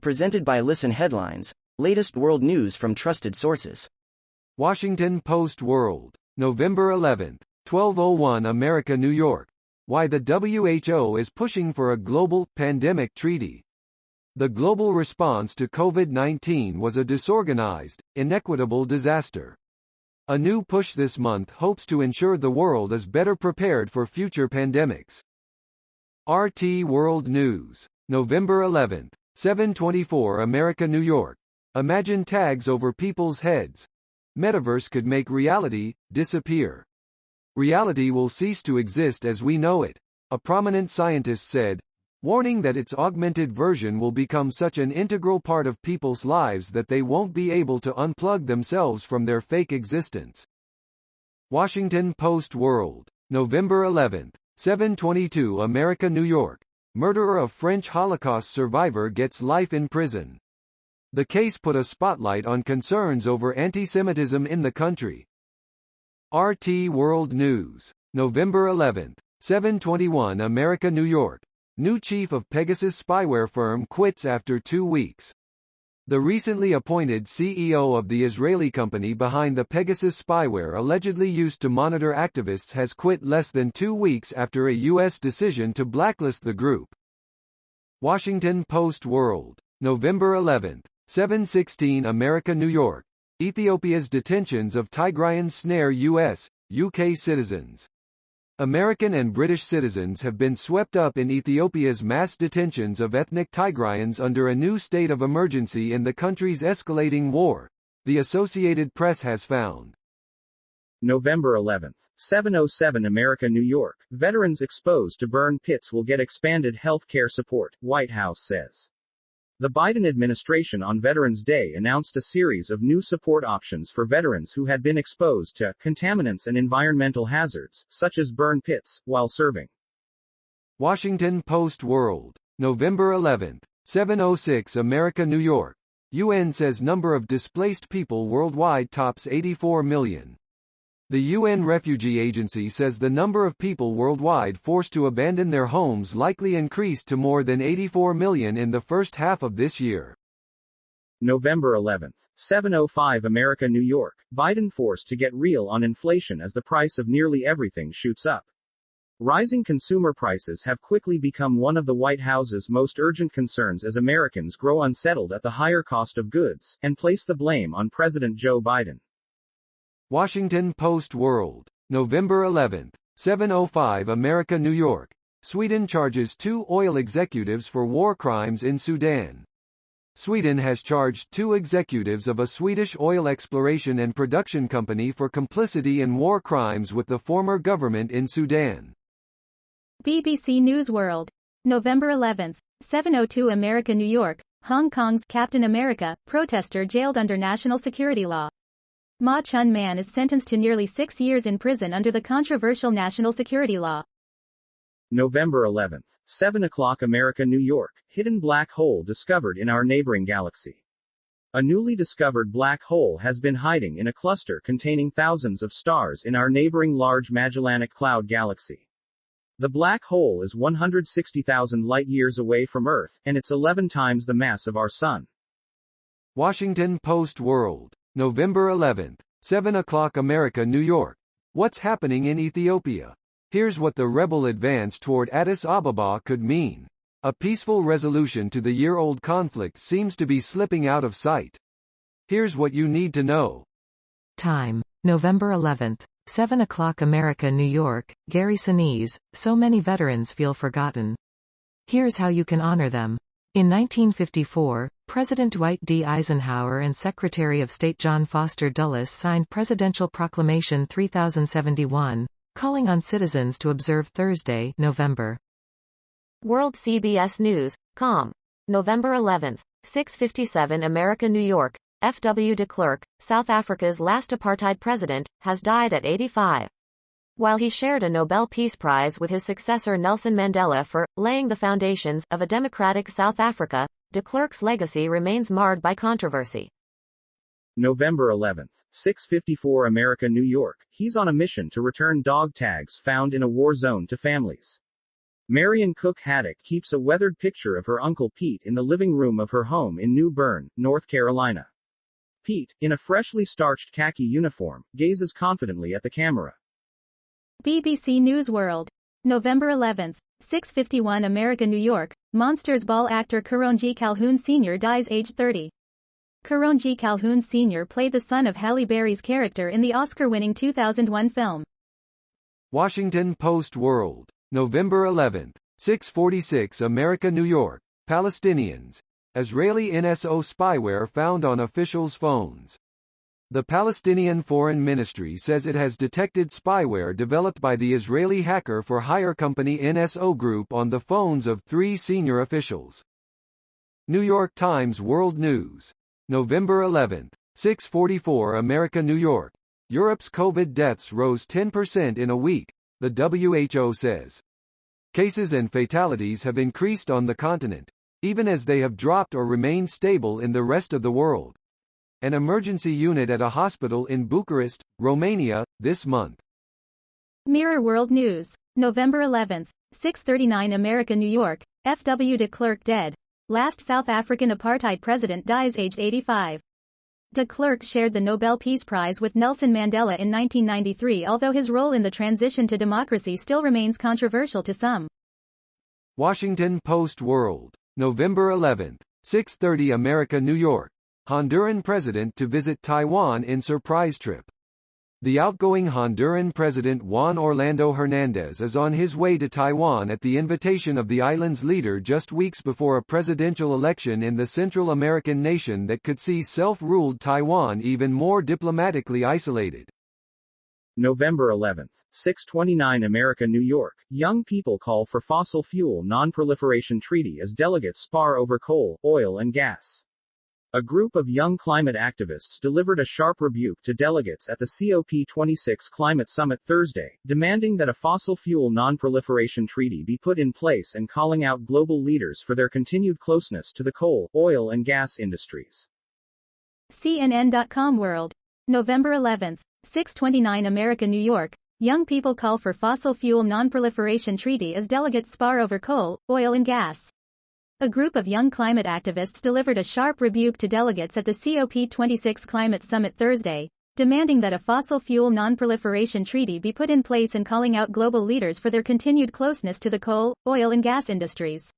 Presented by Listen Headlines, latest world news from trusted sources. Washington Post World, November 11, 1201 America, New York. Why the WHO is pushing for a global pandemic treaty. The global response to COVID-19 was a disorganized, inequitable disaster. A new push this month hopes to ensure the world is better prepared for future pandemics. RT World News, November 11, 7:24 America, New York. Imagine tags over people's heads. Metaverse could make reality disappear. Reality will cease to exist as we know it, a prominent scientist said, warning that its augmented version will become such an integral part of people's lives that they won't be able to unplug themselves from their fake existence. Washington Post World, November 11, 7:22 America, New York. Murderer of French Holocaust survivor gets life in prison. The case put a spotlight on concerns over anti-Semitism in the country. RT World News, November 11, 7:21 America, New York. New chief of Pegasus spyware firm quits after 2 weeks. The recently appointed CEO of the Israeli company behind the Pegasus spyware allegedly used to monitor activists has quit less than 2 weeks after a U.S. decision to blacklist the group. Washington Post World, November 11, 7:16 America, New York. Ethiopia's detentions of Tigrayans snare U.S., UK citizens. American and British citizens have been swept up in Ethiopia's mass detentions of ethnic Tigrayans under a new state of emergency in the country's escalating war, the Associated Press has found. November 11, 7:07 America, New York. Veterans exposed to burn pits will get expanded health care support, White House says. The Biden administration on Veterans Day announced a series of new support options for veterans who had been exposed to contaminants and environmental hazards, such as burn pits, while serving. Washington Post World, November 11, 7:06 America, New York. UN says number of displaced people worldwide tops 84 million. The UN Refugee Agency says the number of people worldwide forced to abandon their homes likely increased to more than 84 million in the first half of this year. November 11, 7:05 America, New York. Biden forced to get real on inflation as the price of nearly everything shoots up. Rising consumer prices have quickly become one of the White House's most urgent concerns as Americans grow unsettled at the higher cost of goods, and place the blame on President Joe Biden. Washington Post World, November 11, 7:05 America, New York. Sweden charges 2 oil executives for war crimes in Sudan. Sweden has charged 2 executives of a Swedish oil exploration and production company for complicity in war crimes with the former government in Sudan. BBC News World, November 11, 7:02 America, New York. Hong Kong's Captain America protester jailed under national security law. Ma Chun-man is sentenced to nearly 6 years in prison under the controversial national security law. November 11, 7 o'clock America, New York. Hidden black hole discovered in our neighboring galaxy. A newly discovered black hole has been hiding in a cluster containing thousands of stars in our neighboring Large Magellanic Cloud galaxy. The black hole is 160,000 light-years away from Earth, and it's 11 times the mass of our Sun. Washington Post World, November 11, 7 o'clock America, New York. What's happening in Ethiopia? Here's what the rebel advance toward Addis Ababa could mean. A peaceful resolution to the year-old conflict seems to be slipping out of sight. Here's what you need to know. Time, November 11th, 7 o'clock America, New York. Gary Sinise, so many veterans feel forgotten. Here's how you can honor them. In 1954, President Dwight D. Eisenhower and Secretary of State John Foster Dulles signed Presidential Proclamation 3071, calling on citizens to observe Thursday, November. World CBS News, com. November 11, 6:57 America, New York. F.W. de Klerk, South Africa's last apartheid president, has died at 85. While he shared a Nobel Peace Prize with his successor Nelson Mandela for laying the foundations of a democratic South Africa, de Klerk's legacy remains marred by controversy. November 11, 6:54 America, New York. He's on a mission to return dog tags found in a war zone to families. Marion Cook Haddock keeps a weathered picture of her Uncle Pete in the living room of her home in New Bern, North Carolina. Pete, in a freshly starched khaki uniform, gazes confidently at the camera. BBC News World. November 11th, 6:51 America, New York. Monsters Ball actor Karonji Calhoun Sr. dies aged 30. Karonji Calhoun Sr. played the son of Halle Berry's character in the Oscar-winning 2001 film. Washington Post World. November 11th, 6:46 America, New York. Palestinians. Israeli NSO spyware found on officials' phones. The Palestinian Foreign Ministry says it has detected spyware developed by the Israeli hacker-for-hire company NSO Group on the phones of 3 senior officials. New York Times World News. November 11th, 6:44 America, New York. Europe's COVID deaths rose 10% in a week, the WHO says. Cases and fatalities have increased on the continent, even as they have dropped or remained stable in the rest of the world. An emergency unit at a hospital in Bucharest, Romania, this month. Mirror World News. November 11th, 6:39 America, New York. F.W. de Klerk dead. Last South African apartheid president dies aged 85. De Klerk shared the Nobel Peace Prize with Nelson Mandela in 1993, although his role in the transition to democracy still remains controversial to some. Washington Post World. November 11th, 6:30 America, New York. Honduran president to visit Taiwan in surprise trip. The outgoing Honduran president Juan Orlando Hernández is on his way to Taiwan at the invitation of the island's leader just weeks before a presidential election in the Central American nation that could see self-ruled Taiwan even more diplomatically isolated. November 11th, 6:29 America, New York. Young people call for fossil fuel non-proliferation treaty as delegates spar over coal, oil and gas. A group of young climate activists delivered a sharp rebuke to delegates at the COP26 Climate Summit Thursday, demanding that a fossil fuel non-proliferation treaty be put in place and calling out global leaders for their continued closeness to the coal, oil and gas industries. CNN.com World. November 11th, 6:29 America, New York. Young people call for fossil fuel non-proliferation treaty as delegates spar over coal, oil and gas. A group of young climate activists delivered a sharp rebuke to delegates at the COP26 Climate Summit Thursday, demanding that a fossil fuel non-proliferation treaty be put in place and calling out global leaders for their continued closeness to the coal, oil and gas industries.